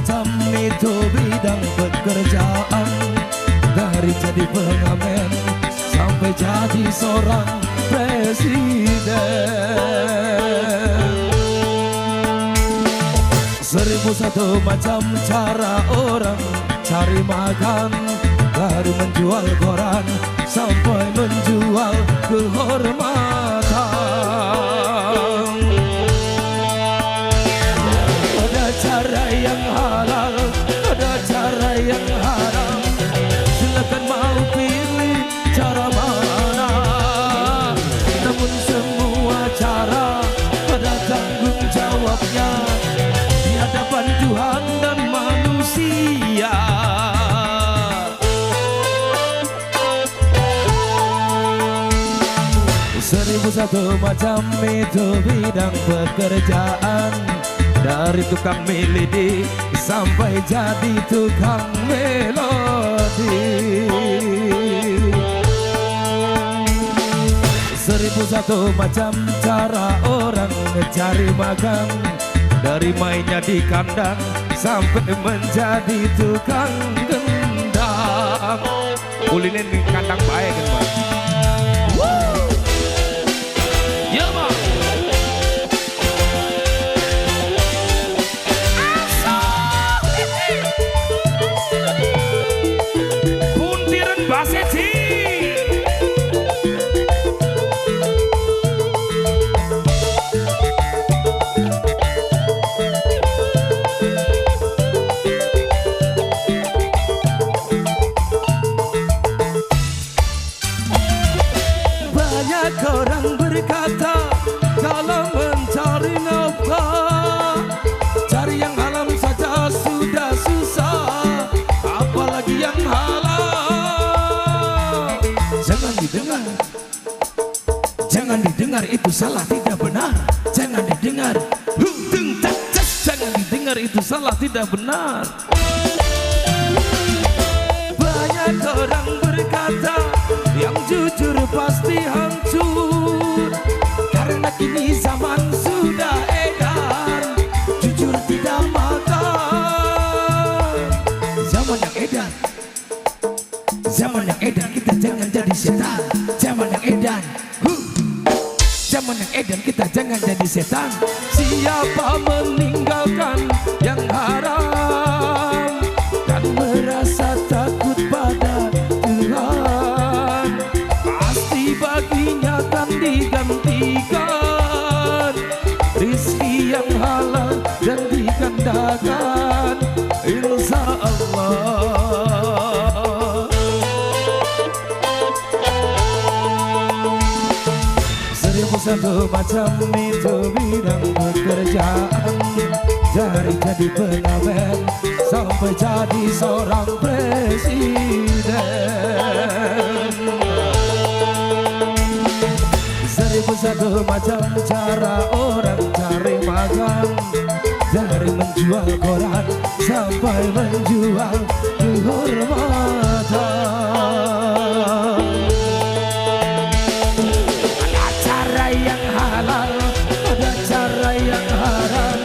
macam itu bidang pekerjaan, dari jadi pengamen sampai jadi seorang presiden. 1001 macam cara orang cari makan, dari menjual koran sampai menjual kehormatan. Ada cara yang halal, ada cara yang haram, silakan mau pilih cara mana. Namun semua cara ada tanggung jawabnya di hadapan Tuhan dan manusia. 1001 macam itu bidang pekerjaan, dari tukang melodi sampai jadi tukang melodi. 1001 macam cara orang cari makan, dari mainnya di kandang sampai menjadi tukang gendang. Kuliner di kandang baik kan Mas? Ya Bang. Puntiran Baseti. Banyak orang berkata kalau mencari nafkah, cari yang haram saja sudah susah, apalagi yang halal. Jangan didengar, jangan didengar, itu salah tidak benar. Jangan didengar, jangan didengar, itu salah tidak benar. Banyak orang berkata yang jujur pasti hancur, karena kini zaman sudah edan, jujur tidak makan. Zaman yang edan, zaman yang edan, kita jangan jadi setan. Zaman yang edan, zaman yang edan, kita jangan jadi setan. Siapa meninggalkan yang haram dan merasa takut pada Tuhan, pasti baginya akan digantikan rizki yang halal dan digandakan, insya Allah. 1001 macam itu bidang pekerjaan, dari jadi pengamen sampai jadi seorang presiden. 1001 macam cara orang cari makan, dari menjual koran sampai menjual kehormatan. Ada cara yang halal, ada cara yang haram,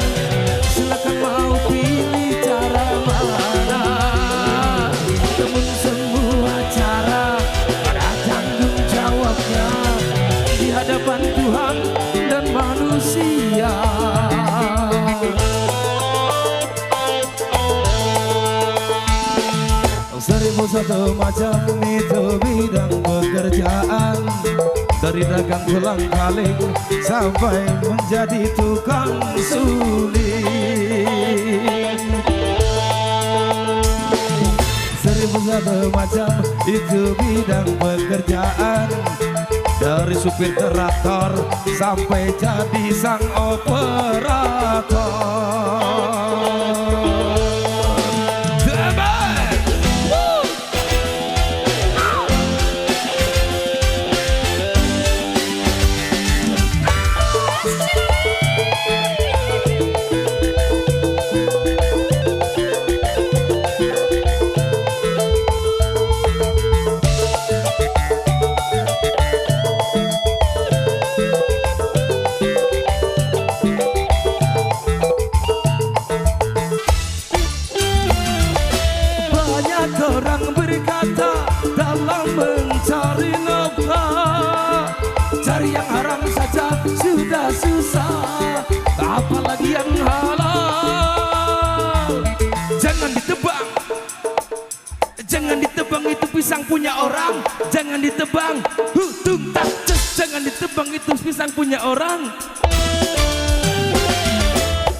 silakan mau pilih cara mana. Namun semua cara ada tanggung jawabnya di hadapan Tuhan dan manusia. 1001 macam itu bidang pekerjaan, dari dagang tulang kaleng sampai menjadi tukang suling. 1001 macam itu bidang pekerjaan, dari supir traktor sampai jadi sang operator. pisang punya orang, jangan ditebang. Tung tak ces, jangan ditebang, itu pisang punya orang.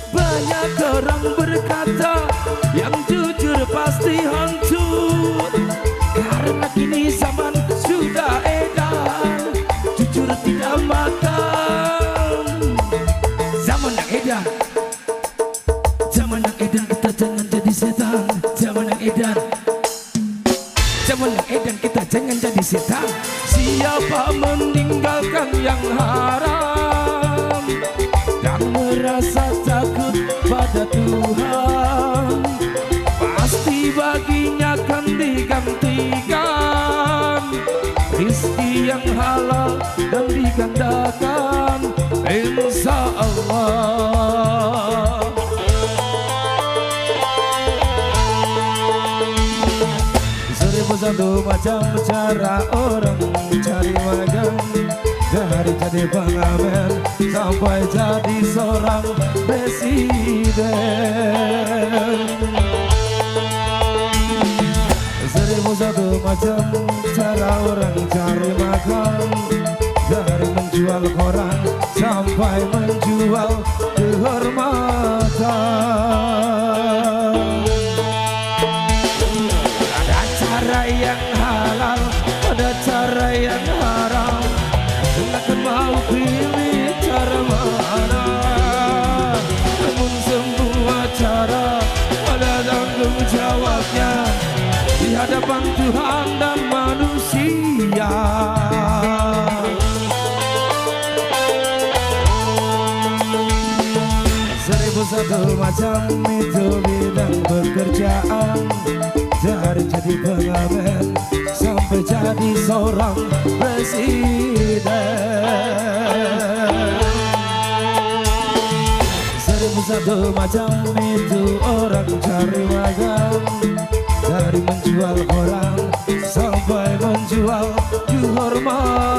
Banyak orang berkata yang jujur pasti hancur, karena kini zaman sudah edan, jujur tidak makan. Zaman yang edan, zaman yang edan, kita jangan jadi setan. Zaman yang edan, zaman yang edan, kita jangan jadi setan. Siapa meninggalkan yang haram dan merasa takut pada Tuhan, pasti baginya akan digantikan rizki yang halal dan digandakan, insya Allah. Seribu satu macam cara orang cari magang, dari jadi pengamen sampai jadi seorang presiden. Seribu satu macam cara orang cari makan, dari menjual koran sampai menjual kehormatan. Ada cara yang halal, ada cara yang haram, silakan mau pilih cara mana. Namun semua cara ada tanggung jawabnya di hadapan Tuhan dan manusia. Seribu satu macam itu bidang pekerjaan, dari jadi pengamen sampai jadi seorang presiden. Seribu satu macam itu orang cari magang, dari menjual koran sampai menjual kehormatan.